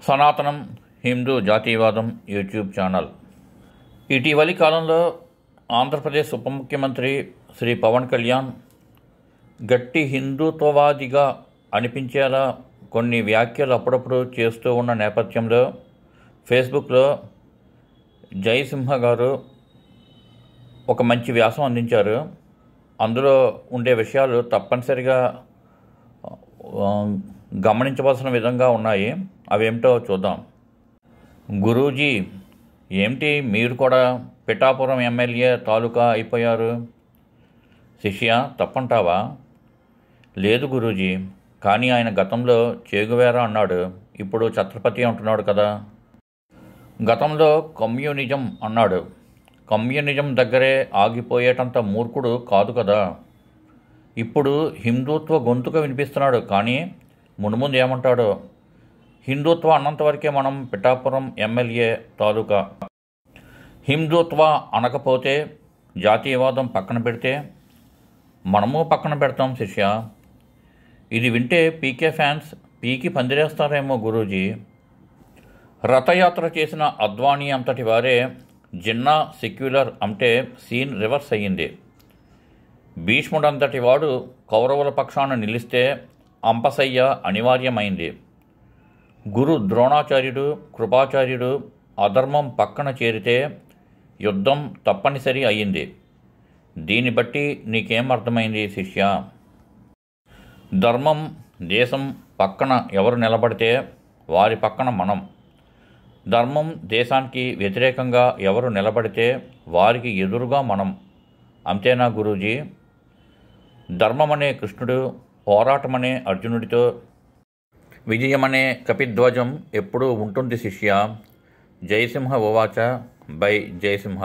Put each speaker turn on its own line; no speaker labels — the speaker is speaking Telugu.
సనాతనం హిందూ జాతీయవాదం యూట్యూబ్ ఛానల్. ఇటీవలి కాలంలో ఆంధ్రప్రదేశ్ ఉప ముఖ్యమంత్రి శ్రీ పవన్ కళ్యాణ్ గట్టి హిందుత్వవాదిగా అనిపించేలా కొన్ని వ్యాఖ్యలు అప్పుడప్పుడు చేస్తూ ఉన్న నేపథ్యంలో ఫేస్బుక్లో జయసింహ గారు ఒక మంచి వ్యాసం అందించారు. అందులో ఉండే విషయాలు తప్పనిసరిగా గమనించవలసిన విధంగా ఉన్నాయి. అవేమిటో చూద్దాం. గురూజీ, ఏమిటి మీరు కూడా పిఠాపురం ఎమ్మెల్యే తాలూకా అయిపోయారు? శిష్య, తప్పంటావా? లేదు గురూజీ, కానీ ఆయన గతంలో చేగువేరా అన్నాడు, ఇప్పుడు ఛత్రపతి అంటున్నాడు కదా. గతంలో కమ్యూనిజం అన్నాడు, కమ్యూనిజం దగ్గరే ఆగిపోయేటంత మూర్ఖుడు కాదు కదా. ఇప్పుడు హిందుత్వ గొంతుక వినిపిస్తున్నాడు, కానీ మునుముందు ఏమంటాడో. హిందుత్వ అన్నంతవరకే మనం పిఠాపురం ఎమ్మెల్యే తాలూకా. హిందుత్వ అనకపోతే జాతీయవాదం పక్కన పెడితే మనము పక్కన పెడతాం శిష్య. ఇది వింటే పీకే ఫ్యాన్స్ పీకి పందిరేస్తారేమో గురూజీ. రథయాత్ర చేసిన అద్వానీ అంతటి వారే జిన్నా సెక్యులర్ అంటే సీన్ రివర్స్ అయ్యింది. భీష్ముడంతటి వాడు కౌరవుల పక్షాన నిలిస్తే అంపశయ్య అనివార్యమైంది. గురు ద్రోణాచార్యుడు, కృపాచార్యుడు అధర్మం పక్కన చేరితే యుద్ధం తప్పనిసరి అయ్యింది. దీన్ని బట్టి నీకేం అర్థమైంది శిష్య? ధర్మం, దేశం పక్కన ఎవరు నిలబడితే వారి పక్కన మనం. ధర్మం, దేశానికి వ్యతిరేకంగా ఎవరు నిలబడితే వారికి ఎదురుగా మనం. అంతేనా గురూజీ? ధర్మమనే కృష్ణుడు, పోరాటమనే అర్జునుడితో, విజయమనే కపిధ్వజం ఎప్పుడూ ఉంటుంది శిష్య. జయసింహ ఉవాచ బై జయసింహ.